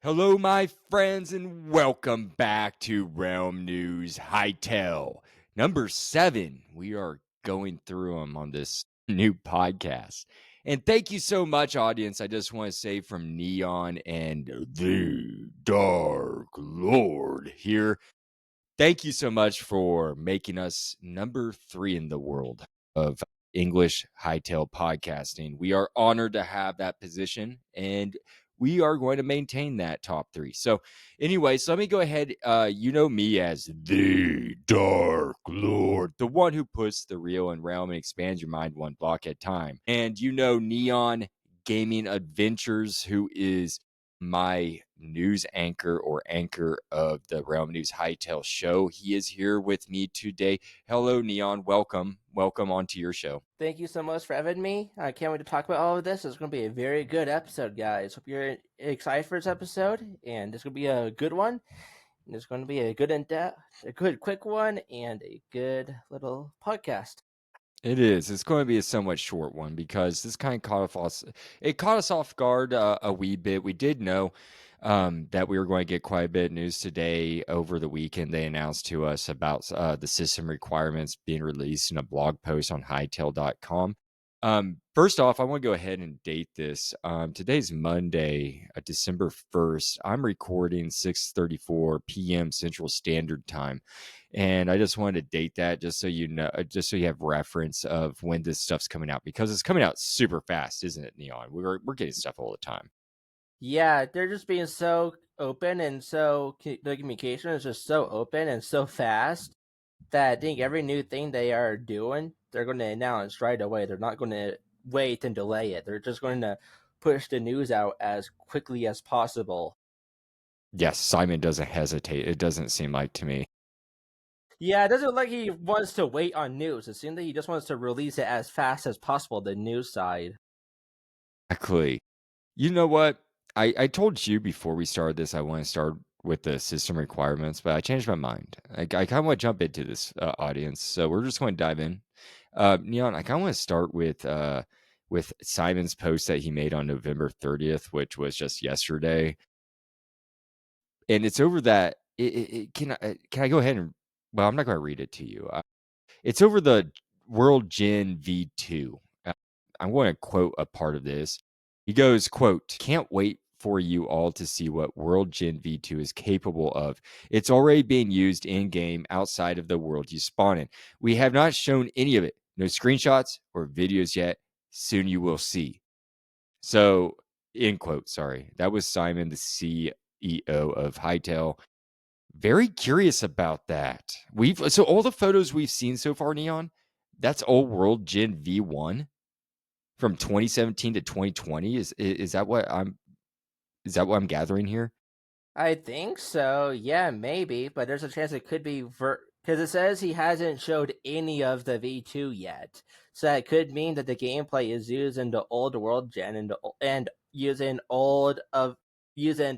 Hello, my friends, and welcome back to Realm News Hytale. Number 7. We are going through them on this new podcast. And thank you so much, audience. I just want to say from Neon and the Dark Lord here, thank you so much for making us number 3 in the world of English hightail podcasting. We are honored to have that position, and we are going to maintain that top 3. So, anyways, let me go ahead. You know me as the Dark Lord, the one who puts the real in realm and expands your mind one block at a time. And you know Neon Gaming Adventures, who is my news anchor or anchor of the Realm News Hytale show. He is here with me today. Hello, Neon. Welcome. Welcome onto your show. Thank you so much for having me. I can't wait to talk about all of this. It's going to be a very good episode, guys. Hope you're excited for this episode, and it's going to be a good one. And it's going to be a good a good quick one, and a good little podcast. It is. It's going to be a somewhat short one because this kind of caught us off guard a wee bit. We did know that we were going to get quite a bit of news today. Over the weekend, they announced to us about the system requirements being released in a blog post on hightail.com. First off, I want to go ahead and date this. Today's Monday, December 1st. I'm recording 6:34 p.m. Central Standard Time. And I just wanted to date that just so you know, just so you have reference of when this stuff's coming out, because it's coming out super fast, isn't it, Neon? We're getting stuff all the time. Yeah, they're just being so open, and the communication is just so open and so fast that I think every new thing they are doing, they're going to announce right away. They're not going to wait and delay it. They're just going to push the news out as quickly as possible. Yes, Simon doesn't hesitate. It doesn't seem like to me. Yeah, it doesn't look like he wants to wait on news. It seems that he just wants to release it as fast as possible, the news side. Exactly. You know what? I told you before we started this, I want to start with the system requirements, but I changed my mind. I kind of want to jump into this audience, so we're just going to dive in. Neon, I kind of want to start with Simon's post that he made on November 30th, which was just yesterday. And it's over that can I go ahead and, well, I'm not going to read it to you. It's over the World Gen V2. Uh, I'm going to quote a part of this. He goes, quote, "Can't wait for you all to see what World Gen V2 is capable of. It's already being used in game outside of the world you spawn in. We have not shown any of it. No screenshots or videos yet. Soon you will see." So, end quote. Sorry. That was Simon, the CEO of Hytale. Very curious about that. So all the photos we've seen so far, Neon, that's old World Gen V1 from 2017 to 2020. Is that what I'm gathering here? I think so. Yeah, maybe, but there's a chance it could be because it says he hasn't showed any of the V2 yet. So that could mean that the gameplay is using the old world gen and using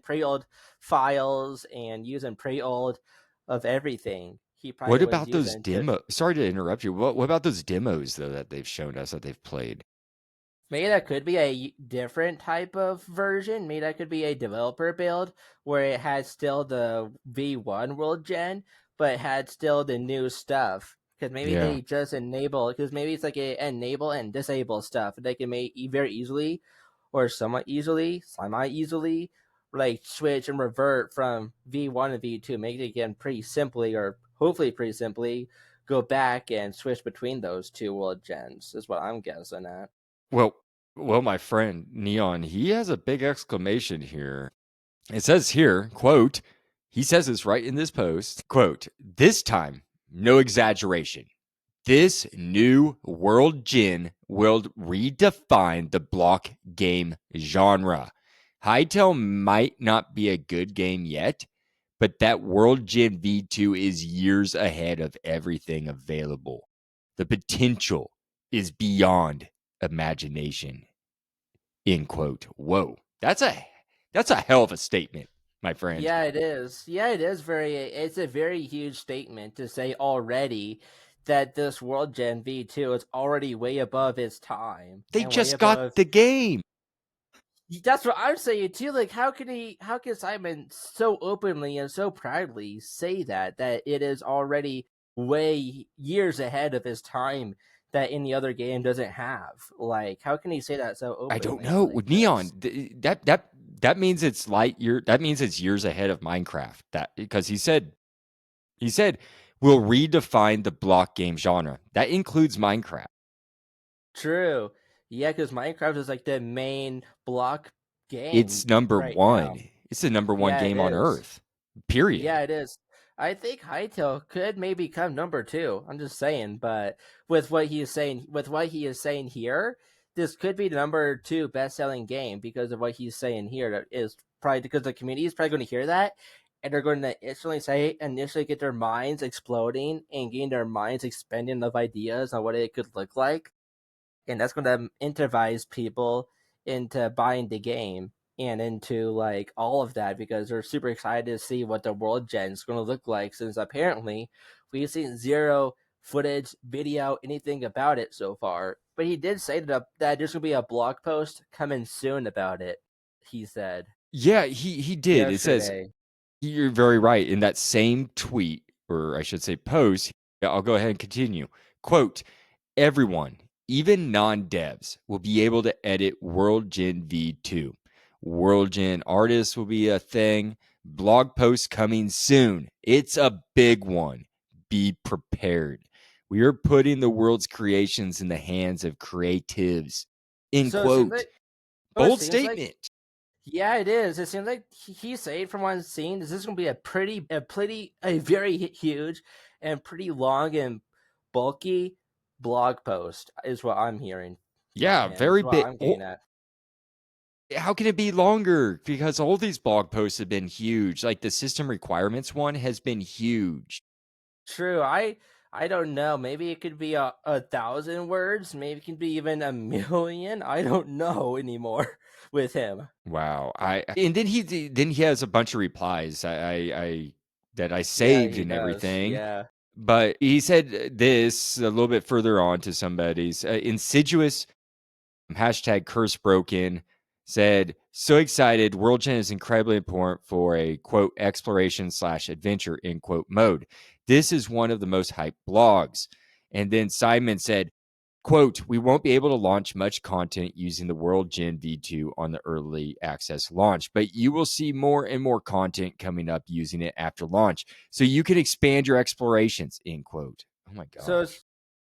pre-old files and using pre-old of everything. He probably What was about those using to demos? Sorry to interrupt you. What about those demos though that they've shown us that they've played? Maybe that could be a different type of version. Maybe that could be a developer build where it had still the V1 world gen, but it had still the new stuff. Because maybe Yeah. they just enable, because maybe it's like a enable and disable stuff. They can make very easily, or somewhat easily, semi easily, like switch and revert from V1 and V2. Make it again pretty simply, or hopefully pretty simply, go back and switch between those two world gens, is what I'm guessing at. Well, my friend Neon, he has a big exclamation here. It says here, quote, he says this right in this post, quote, "This time, no exaggeration. This new World Gen will redefine the block game genre. Hytale might not be a good game yet, but that World Gen V2 is years ahead of everything available. The potential is beyond imagination." End quote. Whoa. That's a hell of a statement, my friend. Yeah, it is. Yeah, it is very. It's a very huge statement to say already that this World Gen V2 is already way above its time They and way just got above. the game. That's what I'm saying too. Like, how can Simon so openly and so proudly say that it is already way years ahead of his time that any other game doesn't have? Like, how can he say that so I don't openly know. like With this? Neon, that means it's light year. That means it's years ahead of Minecraft. That because he said we'll redefine the block game genre. That includes Minecraft. True. Yeah, because Minecraft is like the main block It's game number right now. one. It's the number one Yeah, it game on is. Earth. Period. Yeah, it is. I think Hytale could maybe come number two. I'm just saying, but with what he is saying here, this could be the number two best-selling game because of what he's saying here. That is probably because the community is probably going to hear that, and they're going to initially get their minds exploding and getting their minds expanding of ideas on what it could look like, and that's going to incentivize people into buying the game and into like all of that because they're super excited to see what the world gen is going to look like since apparently we've seen zero footage, video, anything about it so far. But he did say that there's going to be a blog post coming soon about it. He said Yeah, he did. It says yesterday. you're very right. In that same tweet, or I should say post, yeah, I'll go ahead and continue. Quote, everyone, even non-devs, will be able to edit World Gen V2. World Gen artists will be a thing. Blog posts coming soon. It's a big one. Be prepared. We are putting the world's creations in the hands of creatives. End So it seems quote. like, oh, it Bold seems like statement. yeah, it is. It seems like he's saying from what I'm seeing, this is going to be a very huge and pretty long and bulky blog post, is what I'm hearing from Yeah, him. very Is what big. I'm getting at. How can it be longer? Because all these blog posts have been huge. Like the system requirements one has been huge. True. I don't know. Maybe it could be a thousand words. Maybe it can be even a million. I don't know anymore with him. Wow. I and then he has a bunch of replies I that I Yeah, saved he and does. everything. Yeah. But he said this a little bit further on to somebody's insidious hashtag curse broken said so excited world gen is incredibly important for a quote exploration slash adventure in quote mode. This is one of the most hyped blogs. And then Simon said quote we won't be able to launch much content using the world gen v2 on the early access launch, but you will see more and more content coming up using it after launch so you can expand your explorations end quote. Oh my So gosh.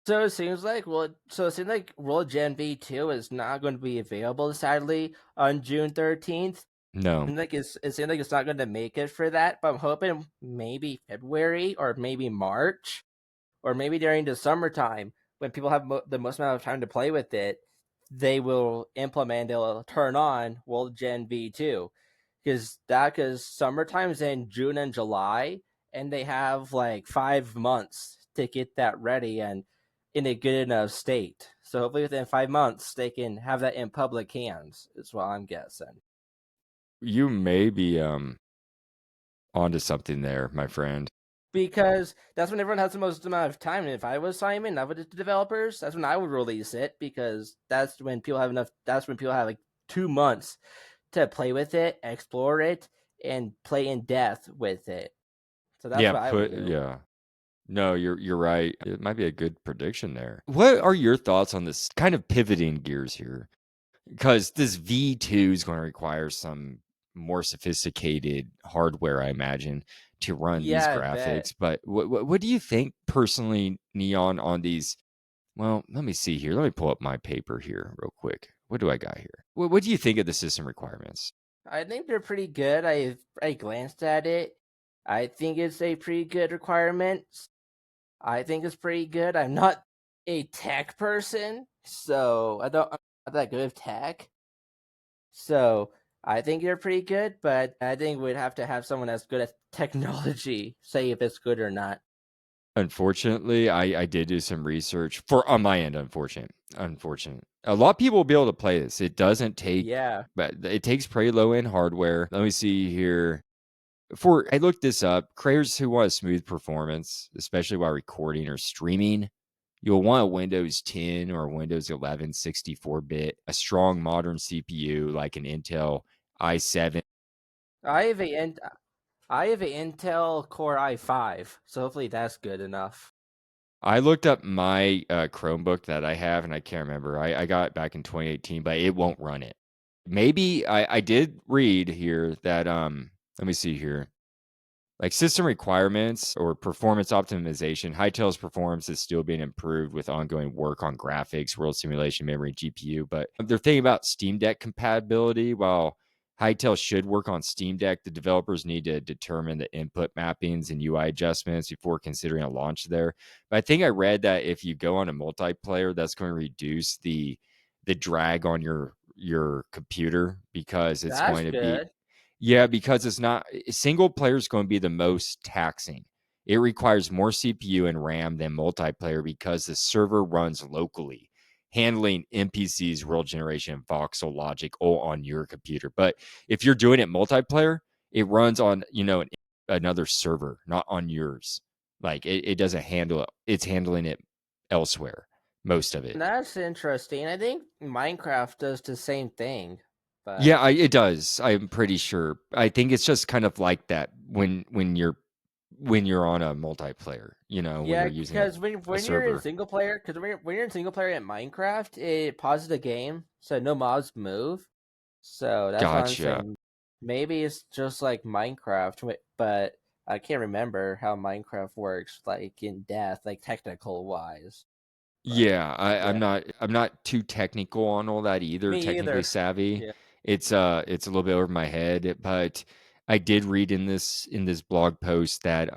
so it seems like it seems like World Gen V2 is not going to be available sadly on June 13th. No. And like it seems like it's not going to make it for that, but I'm hoping maybe February or maybe March or maybe during the summertime when people have the most amount of time to play with it, they will implement, they'll turn on World Gen V2 because summertime's in June and July, and they have like 5 months to get that ready and in a good enough state. So hopefully within 5 months they can have that in public hands. Is what I'm guessing. You may be onto something there, my friend. Because that's when everyone has the most amount of time. And if I was Simon, I would the developers. That's when I would release it because that's when people have enough. That's when people have like 2 months to play with it, explore it, and play in depth with it. So that's Yeah, what I would do. yeah. No, you're right. It might be a good prediction there. What are your thoughts on this kind of pivoting gears here? Because this V2 is going to require some more sophisticated hardware, I imagine, to run these Yeah, I bet. graphics. But what do you think personally, Neon, on these? Well, let me see here. Let me pull up my paper here real quick. What do I got here? What do you think of the system requirements? I think they're pretty good. I glanced at it. I think it's a pretty good requirement. I think it's pretty good. I'm not a tech person, so I'm not that good with tech. So I think they're pretty good, but I think we'd have to have someone that's good at technology say if it's good or not. Unfortunately, I did do some research for on my end. Unfortunate. A lot of people will be able to play this. It doesn't take, Yeah. but it takes pretty low end hardware. Let me see here. For I looked this up. Creators who want a smooth performance, especially while recording or streaming, You'll want a Windows 10 or Windows 11 64-bit, a strong modern CPU like an Intel i7. I have a I have a Intel Core i5, so hopefully that's good enough. I looked up my Chromebook that I have, and I can't remember. I got it back in 2018, but it won't run it. Maybe I did read here that let me see here. Like system requirements or performance optimization, Hytale's performance is still being improved with ongoing work on graphics, world simulation, memory, GPU. But they're thinking about Steam Deck compatibility. While Hytale should work on Steam Deck, the developers need to determine the input mappings and UI adjustments before considering a launch there. But I think I read that if you go on a multiplayer, that's going to reduce the drag on your computer because it's That's going to be good. yeah, because it's not single player is going to be the most taxing. It requires more CPU and RAM than multiplayer because the server runs locally, handling NPCs, world generation, voxel logic all on your computer. But if you're doing it multiplayer, it runs on, another server, not on yours. Like it doesn't handle it. It's handling it elsewhere, most of it. That's interesting. I think Minecraft does the same thing, but Yeah, it does. I'm pretty sure. I think it's just kind of like that when you're on a multiplayer, when yeah, you're using a, because a when you're in server. single player, because when you're in single player in Minecraft, it pauses the game, so no mobs move. So that's what I'm Gotcha. saying. Maybe it's just like Minecraft, but I can't remember how Minecraft works, like in depth, like technical wise. But Yeah, I'm yeah, not too technical on all that either, me technically either. savvy. Yeah, It's a little bit over my head, but I did read in this blog post that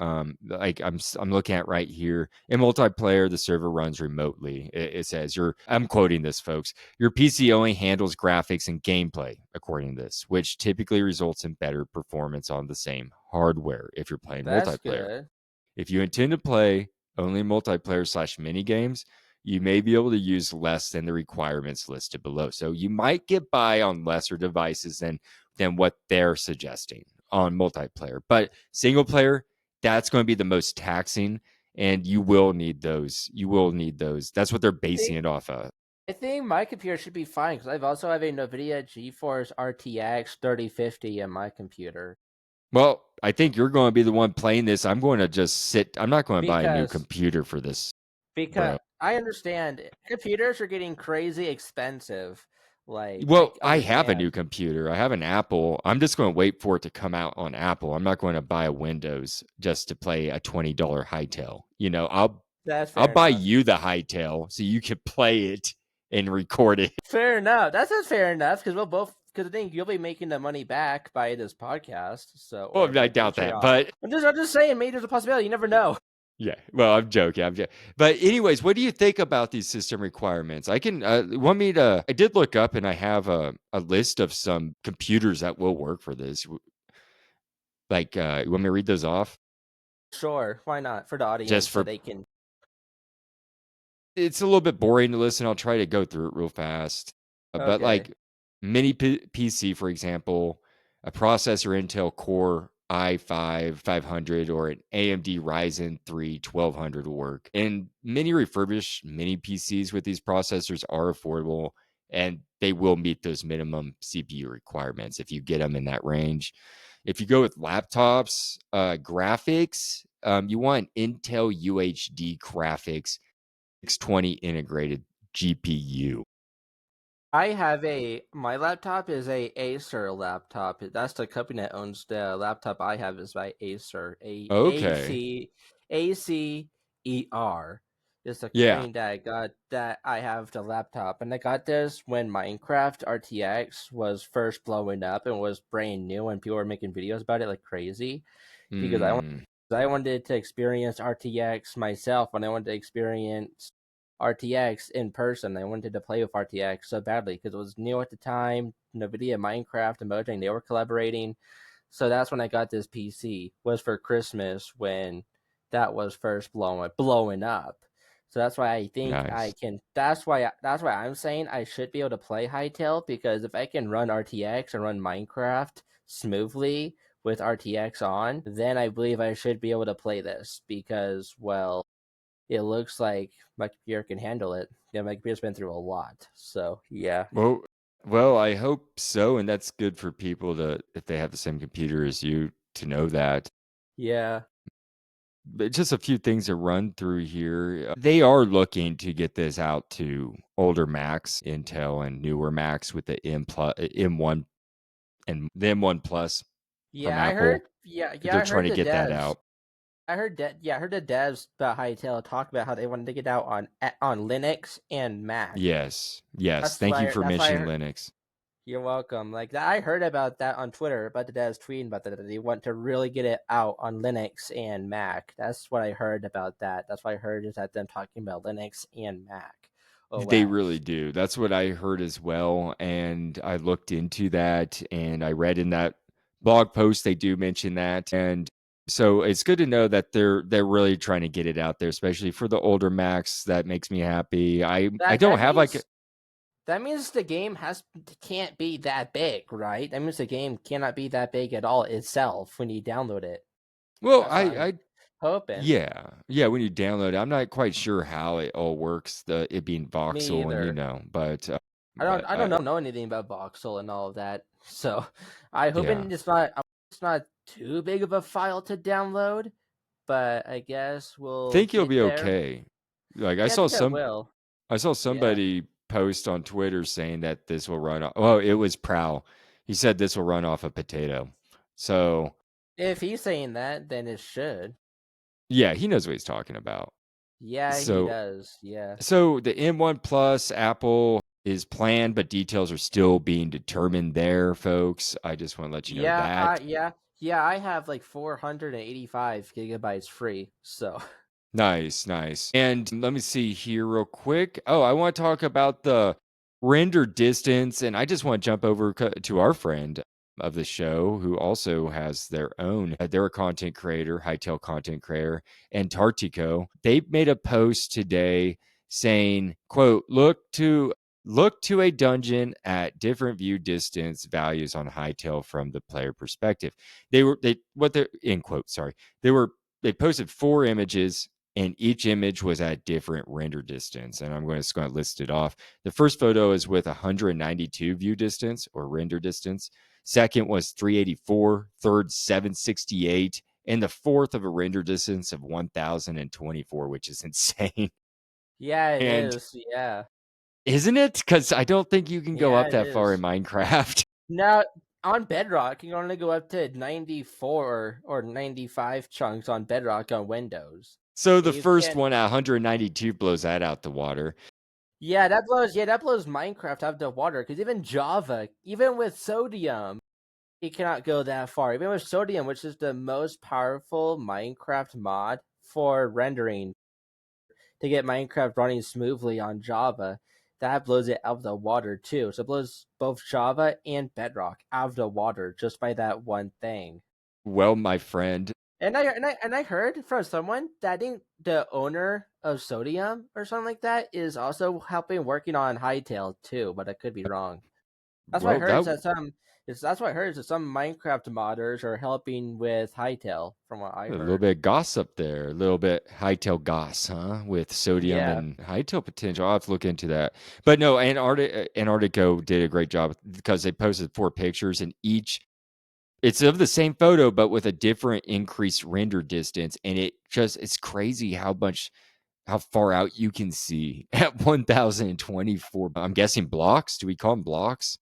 like I'm looking at right here. In multiplayer, the server runs remotely. It says I'm quoting this, folks. Your PC only handles graphics and gameplay, according to this, which typically results in better performance on the same hardware if you're playing that's multiplayer. good. If you intend to play only multiplayer slash mini games, you may be able to use less than the requirements listed below. So you might get by on lesser devices than what they're suggesting on multiplayer. But single player, that's going to be the most taxing, and you will need those. You will need those. That's what they're I basing think it off of. I think my computer should be fine because I've also have a NVIDIA GeForce RTX 3050 in my computer Well, I think you're going to be the one playing this. I'm going to just sit. I'm not going to buy a new because computer for this, because bro. I understand computers are getting crazy expensive. Like I Well, I have a new understand. computer. I have an Apple. I'm just going to wait for it to come out on Apple. I'm not going to buy a Windows just to play a $20 Hytale. That's I'll fair buy enough. you the Hytale so you can play it and record it. Fair enough. That's fair enough because we'll both because I think you'll be making the money back by this podcast, so Well, or I by doubt that, Patreon. but I'm just saying, maybe there's a possibility. You never know. yeah. Well, I'm joking. I'm joking. But anyways, what do you think about these system requirements? I can want me to. I did look up and I have a list of some computers that will work for this. Like, you want me to read those off? Sure, why not for the Just audience so for they can. it's a little bit boring to listen. I'll try to go through it real fast. But Okay, like mini PC, for example, a processor Intel Core i5 500 or an AMD Ryzen 3 1200 will work. And many refurbished mini PCs with these processors are affordable and they will meet those minimum CPU requirements if you get them in that range. If you go with laptops, graphics, you want Intel UHD graphics 620 integrated GPU. I have a my laptop is a Acer laptop. That's the company that owns the laptop I have is by Acer. Okay. ACER. It's the Yeah. company that I got that I have the laptop, and I got this when Minecraft RTX was first blowing up and was brand new, and people were making videos about it like crazy because Mm, I wanted to experience RTX myself when I wanted to experience RTX in person. I wanted to play with RTX so badly because it was new at the time. NVIDIA, Minecraft, and Mojang, they were collaborating. So that's when I got this PC. Was for Christmas when that was first blowing up. So that's why I think I nice. can. That's why I'm saying I should be able to play Hytale because if I can run RTX and run Minecraft smoothly with RTX on, then I believe I should be able to play this because well it looks like my computer can handle it. Yeah, my computer's been through a lot, so yeah. Well well, I hope so, and that's good for people to if they have the same computer as you, to know that. Yeah. But just a few things to run through here. They are looking to get this out to older Macs, Intel and newer Macs with the M1 and the M1 Plus from Yeah, I heard Apple. yeah, They're I trying heard to the get that devs. out. I heard the devs about Hytale talk about how they wanted to get out on Linux and Mac. Yes. Yes. Thank you for That's why I mentioning heard. Linux. You're welcome. Like that, I heard about that on Twitter, about the devs tweeting about that. That they want to really get it out on Linux and Mac. That's what I heard about that. That's what I heard is that them talking about Linux and Mac They really OS. do. That's what I heard as well, and I looked into that, and I read in that blog post they do mention that, and so it's good to know that they're really trying to get it out there, especially for the older Macs. That makes me happy. I That don't that have like means that means the game can't be that big, right? That means the game cannot be that big at all itself when you download it. well, That's what I'm I hoping. yeah yeah when you download it, I'm not quite sure how it all works. The it being Me voxel and either. but I don't know anything about voxel and all of that. So I yeah. hoping it's not too big of a file to download, but I guess we'll Think you'll get be there. okay. Like Yeah, I think I will. I saw Yeah. somebody post on Twitter saying that this will run off. Oh, it was Prowl. He said this will run off a potato. So If he's saying that, then it should. yeah, he knows what he's talking about. Yeah, he So does. Yeah. the M1 Plus Apple is planned, but details are still being determined there, folks. I just want to let you know Yeah, that. yeah, I have like 485 gigabytes free. So Nice, nice. And let me see here real quick. Oh, I want to talk about the render distance. And I just want to jump over to our friend of the show who also has their own, they're a content creator, Hightail content creator, and Tartico. They made a post today saying, quote, look to a dungeon at different view distance values on Hightail from the player perspective. What they're in quote, sorry. They were they posted 4 images and each image was at different render distance. And I'm just going to list it off. The first photo is with 192 view distance or render distance. Second was 384, third 768, and the fourth of a render distance of 1024, which is insane. yeah, it And is. Yeah. isn't it? Because I don't think you can go Yeah, up it that far in is. Minecraft. Now, on Bedrock, you can only go up to 94 or 95 chunks on Bedrock on Windows. So the You first can one at 192 blows that out the water. yeah, that blows Minecraft out of the water because even Java, even with Sodium, it cannot go that far. Even with Sodium, which is the most powerful Minecraft mod for rendering to get Minecraft running smoothly on Java, that blows it out of the water too. So it blows both Java and Bedrock out of the water just by that one thing. Well, my friend, And I heard from someone that I think the owner of Sodium or something like that is also helping working on Hytale too, but I could be wrong. That's what I well, heard is that that that's what I heard is that some Minecraft modders are helping with Hytale from what I a little heard. bit of gossip there, a little bit hightail goss, huh? With sodium Yeah. and hightail potential. I'll have to look into that. But no, Antarctico did a great job because they posted 4 pictures and each it's of the same photo, but with a different increased render distance. And it's crazy how far out you can see at 1024. I'm guessing blocks. Do we call them blocks?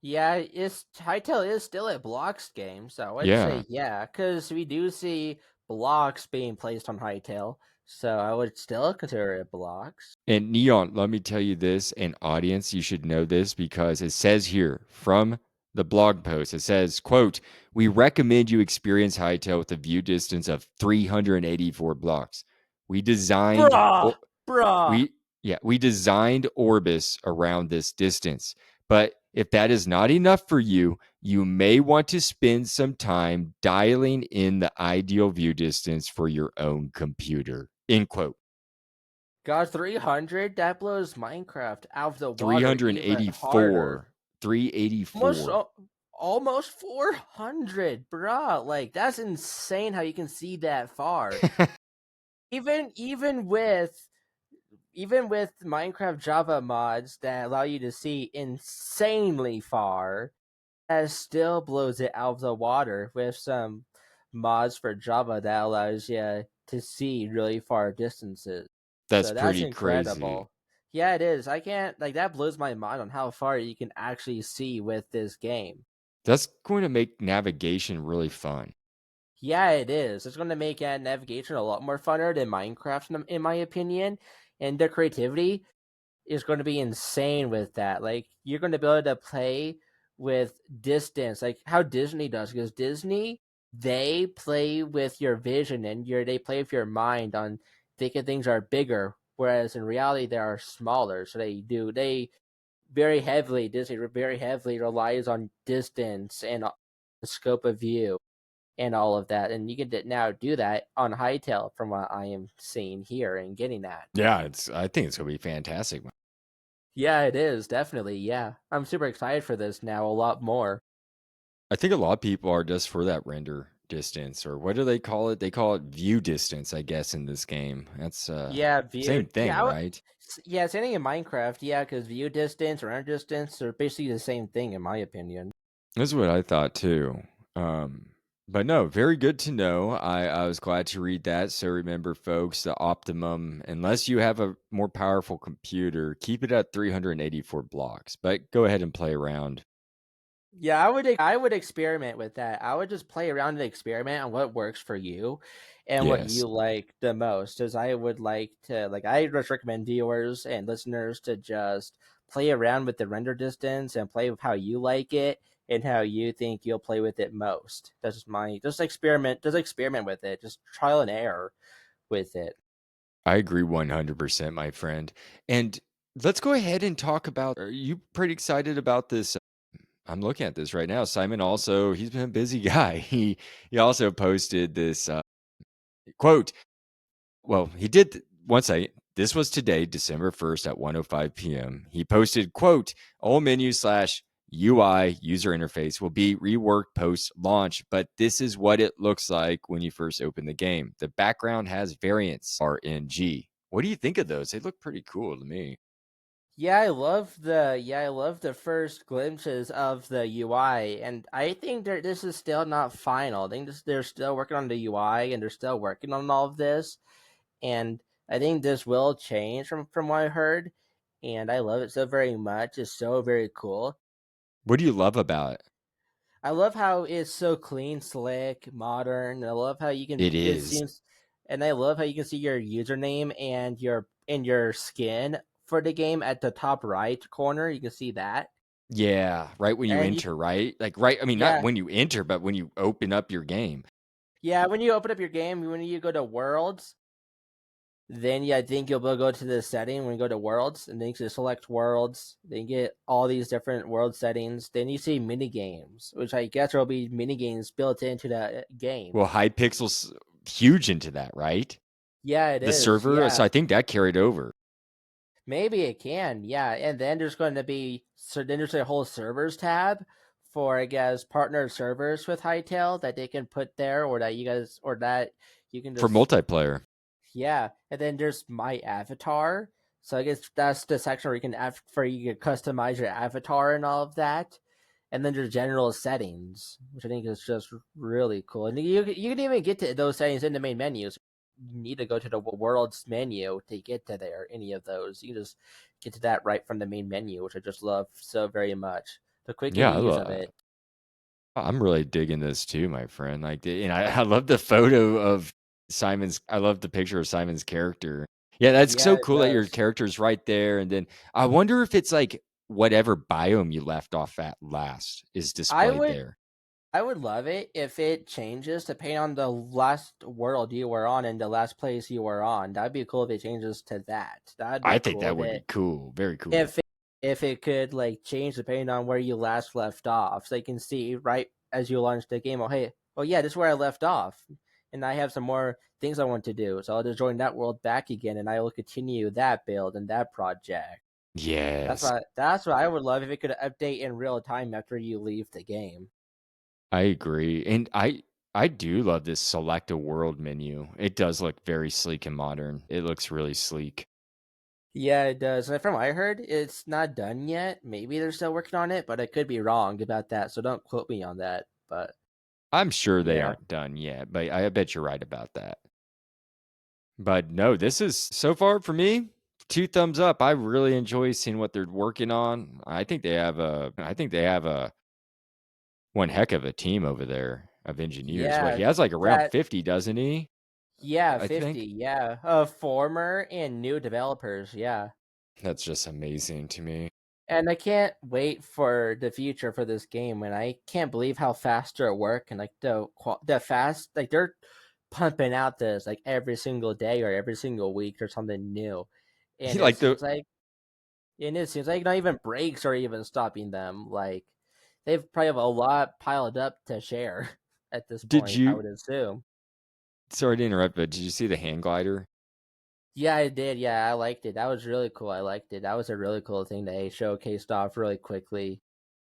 Yeah, it's Hytale is still a blocks game, so I would Yeah. say yeah, because we do see blocks being placed on Hytale, so I would still consider it blocks. And Neon, let me tell you this, and audience, you should know this because it says here from the blog post, it says, quote, we recommend you experience Hightail with a view distance of 384 blocks. We designed Bruh! or Bruh! we designed Orbis around this distance. But if that is not enough for you, you may want to spend some time dialing in the ideal view distance for your own computer. End quote. God, 300? That blows Minecraft out of the water even harder. 384. Almost, 384. almost 400, bruh. Like, that's insane how you can see that far. even with even with Minecraft Java mods that allow you to see insanely far, that still blows it out of the water with some mods for Java that allows you to see really far distances. That's So that's pretty crazy. incredible. Yeah, it is. I can't like that blows my mind on how far you can actually see with this game. That's going to make navigation really fun. Yeah, it is. It's going to make navigation a lot more funner than Minecraft, in my opinion. And the creativity is going to be insane with that. Like you're going to be able to play with distance, like how Disney does, because Disney they play with your vision and they play with your mind on thinking things are bigger, whereas in reality they are smaller. So they very heavily Disney very heavily relies on distance and the scope of view and all of that, and you can now do that on Hytale from what I am seeing here and getting at. Yeah, I think it's gonna be fantastic. Yeah, it is, definitely, yeah. I'm super excited for this now a lot more. I think a lot of people are just for that render distance, or what do they call it? They call it view distance, I guess, in this game. That's Yeah, same view thing, right? yeah, same thing in Minecraft, yeah, because view distance, render distance are basically the same thing in my opinion. That's what I thought too. Um, but no, very good to know. I was glad to read that. So remember, folks, the optimum, unless you have a more powerful computer, keep it at 384 blocks. But go ahead and play around. Yeah, I would experiment with that. I would just play around and experiment on what works for you and what Yes, you like the most. As I would like to like I just recommend viewers and listeners to just play around with the render distance and play with how you like it and how you think you'll play with it most. That's just my just experiment with it. Just trial and error with it. I agree 100%, my friend. And let's go ahead and talk about. Are you pretty excited about this? I'm looking at this right now. Simon also, he's been a busy guy. He also posted this quote. Well, he did one second. This was today, December 1st at 1:05 p.m. He posted, quote, all menu slash UI user interface will be reworked post launch, but this is what it looks like when you first open the game. The background has variants RNG. What do you think of those? They look pretty cool to me. I love the first glimpses of the UI, and I think this is still not final. I think they're still working on the UI and they're still working on all of this, and I think this will change from what I heard, and I love it so very much. It's so very cool. What do you love about it? I love how it's so clean, slick, modern. And I love how you can It it is. seems, and I love how you can see your username and your skin for the game at the top right corner. You can see that. Yeah, right when you And you enter, right? Like right, I mean not Yeah. when you enter, but when you open up your game. Yeah, when you open up your game, when you go to worlds, then yeah, I think you'll be able to go to the setting when you go to worlds, and then you can select worlds. Then you get all these different world settings. Then you see mini games, which I guess will be mini games built into the game. Well, Hypixel's huge into that, right? Yeah, it The is. server, so Yeah, I think that carried over. maybe it can. Yeah, and then there's going to be then there's a whole servers tab for I guess partner servers with Hytale that they can put there, or that you guys or that you can For just multiplayer. Yeah, and then there's my avatar. So I guess that's the section where you can customize your avatar and all of that. And then there's general settings, which I think is just really cool. And you can even get to those settings in the main menus. You need to go to the world's menu to get to there. Any of those, you can just get to that right from the main menu, which I just love so very much. The quick and Yeah, ease of it. I'm really digging this too, my friend. Like, and I love the photo of Simon's. I love the picture of Simon's character. Yeah, that's Yeah, so it cool that your does. character's right there. And then I wonder if it's like whatever biome you left off at last is I displayed would there. I would love it if it changes depending on the last world you were on and the last place you were on. That'd be cool if it changes to that. That'd be I think cool that would be cool. Very cool. if it if it could like change depending on where you last left off, so you can see right as you launch the game. Oh hey, oh yeah, this is where I left off, and I have some more things I want to do. So I'll just join that world back again, and I will continue that build and that project. Yes. That's what I would love if it could update in real time after you leave the game. I agree, and I I do love this select a world menu. It does look very sleek and modern. It looks really sleek. Yeah, it does. And from what I heard, it's not done yet. Maybe they're still working on it, but I could be wrong about that. So don't quote me on that. But I'm sure they yeah, aren't done yet, but I bet you're right about that. But no, this is so far for me, 2 thumbs up. I really enjoy seeing what they're working on. I think they have a one heck of a team over there of engineers. What, yeah, he has, like, around that 50, doesn't he? yeah, I 50, think? yeah, former and new developers, yeah. That's just amazing to me. And I can't wait for the future for this game, and I can't believe how fast they're working. Like the fast, like they're pumping out this like every single day or every single week or something new, and He it like, the seems like not even breaks are even stopping them. Like they've probably have a lot piled up to share at this did point. I you would assume. sorry to interrupt, but did you see the hand glider? Yeah, I did. Yeah, I liked it. That was really cool. I liked it. That was a really cool thing they showcased off really quickly.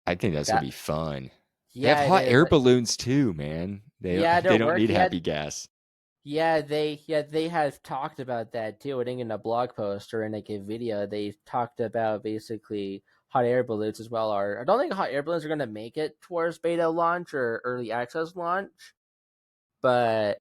I think that's gonna That be fun. They have yeah, it hot is. air balloons too, man. They Yeah, they their don't work. need Yeah, happy gas. they have talked about that too. I think in a blog post or in like a video, they talked about basically hot air balloons as well. Or I don't think hot air balloons are going to make it towards beta launch or early access launch, but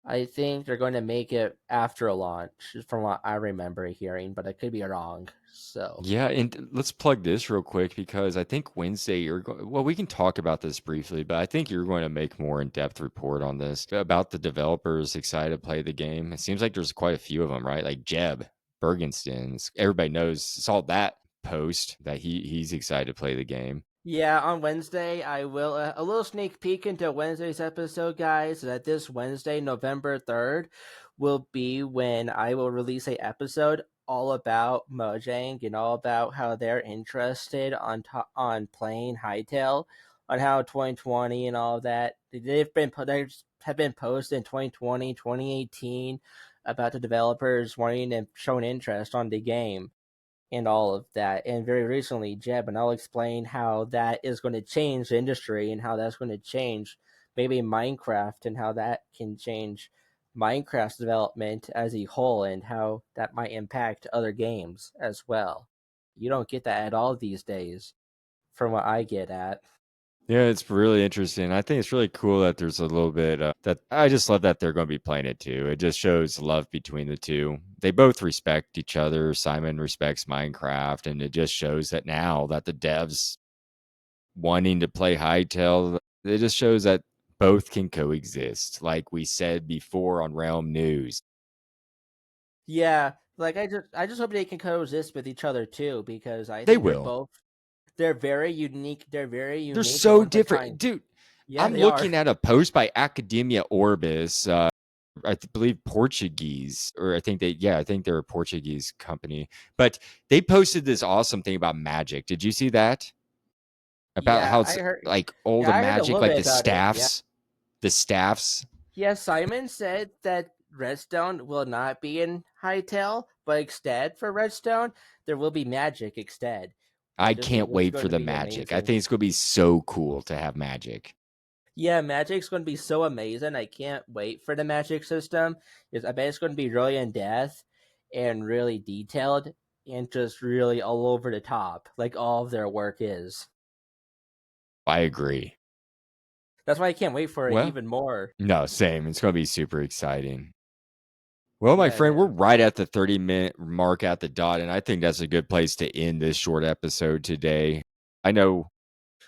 I think they're going to make it after a launch, from what I remember hearing. But I could be wrong. So Yeah, and let's plug this real quick because I think Wednesday well, we can talk about this briefly, but I think you're going to make more in-depth report on this about the developers excited to play the game. It seems like there's quite a few of them, right? Like Jeb Bergenstein's. Everybody knows, saw that post that he's excited to play the game. yeah, on Wednesday, I will a little sneak peek into Wednesday's episode, guys. That this Wednesday, November 3rd, will be when I will release a episode all about Mojang and all about how they're interested on playing Hytale, on how 2020 and all of that they have been posted in 2020, 2018 about the developers wanting and showing interest on the game and all of that. And very recently, Jeb, and I'll explain how that is going to change the industry and how that's going to change maybe Minecraft and how that can change Minecraft's development as a whole and how that might impact other games as well. You don't get that at all these days, from what I get at. Yeah, it's really interesting. I think it's really cool that there's a little bit that I just love that they're going to be playing it too. It just shows love between the two. They both respect each other. Simon respects Minecraft, and it just shows that now that the devs wanting to play Hytale, it just shows that both can coexist, like we said before on Realm News. Yeah, like I just hope they can coexist with each other too, because I They think will. they're very unique. They're very They're unique and so one of a different, kind. dude. Yeah, I'm they are. looking at a post by Academia Orbis. Believe Portuguese, or I think they're a Portuguese company. But they posted this awesome thing about magic. Did you see that? About Yeah, how I it's heard. like all Yeah, the I heard a magic, little like bit about it. Yeah. the staffs. Yeah, Simon said that Redstone will not be in Hytale, but instead for Redstone, there will be magic instead, I can't which is wait going for to the be magic. I amazing. think it's gonna be so cool to have magic. Yeah, magic's going to be so amazing. I can't wait for the magic system. I bet it's going to be really in depth and really detailed and just really all over the top, like all of their work is. I agree. That's why I can't wait for it Well, even more. no, same. It's gonna be super exciting. Well, my Yeah, it friend, we're is. right at the 30-minute mark at the dot, and I think that's a good place to end this short episode today. I know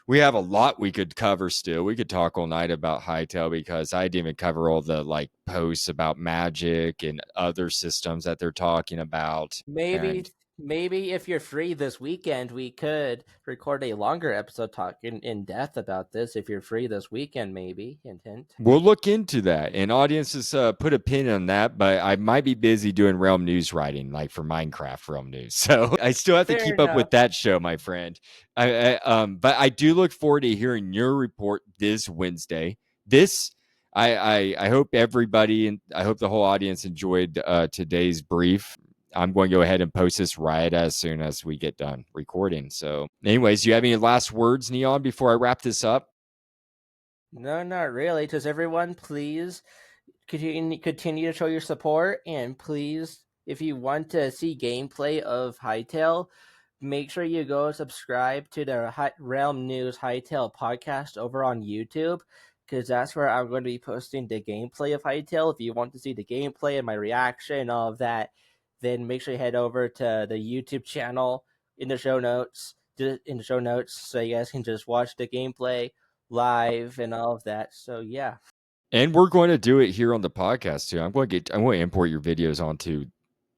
we have a lot we could cover still. We could talk all night about Hytale because I didn't even cover all the like posts about magic and other systems that they're talking about. Maybe And maybe if you're free this weekend, we could record a longer episode talking in depth about this. If you're free this weekend, maybe hint hint. we'll look into that. And audiences, put a pin on that, but I might be busy doing Realm News writing, like for Minecraft Realm News. So I still have to Fair keep up enough. with that show, my friend. But I do look forward to hearing your report this Wednesday. This, I hope everybody and I hope the whole audience enjoyed today's brief. I'm going to go ahead and post this right as soon as we get done recording. So, anyways, do you have any last words, Neon, before I wrap this up? No, not really. Does everyone please continue to show your support, and please, if you want to see gameplay of Hytale, make sure you go subscribe to the Realm News Hytale podcast over on YouTube, because that's where I'm going to be posting the gameplay of Hytale. If you want to see the gameplay and my reaction and all of that, then make sure you head over to the YouTube channel in the show notes. So you guys can just watch the gameplay live and all of that. So yeah. And we're going to do it here on the podcast too. I'm going to import your videos onto,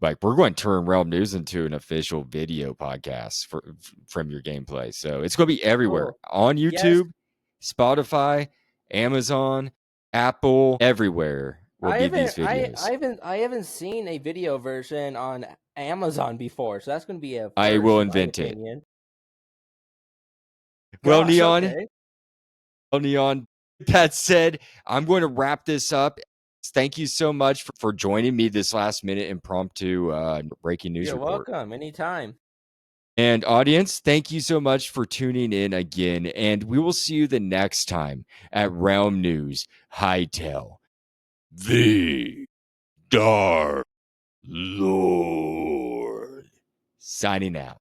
like, we're going to turn Realm News into an official video podcast from your gameplay. So it's going to be everywhere Cool. on Yes, YouTube, Spotify, Amazon, Apple, everywhere will I be these haven't I videos. I haven't I haven't seen a video version on Amazon before, so that's going to be a I first will in my invent it. opinion. Well, Gosh, Neon, okay. Neon. That said, I'm going to wrap this up. Thank you so much for joining me this last minute impromptu breaking news You're report. welcome anytime. And audience, thank you so much for tuning in again. And we will see you the next time at Realm News Hytale, the Dark Lord. Signing out.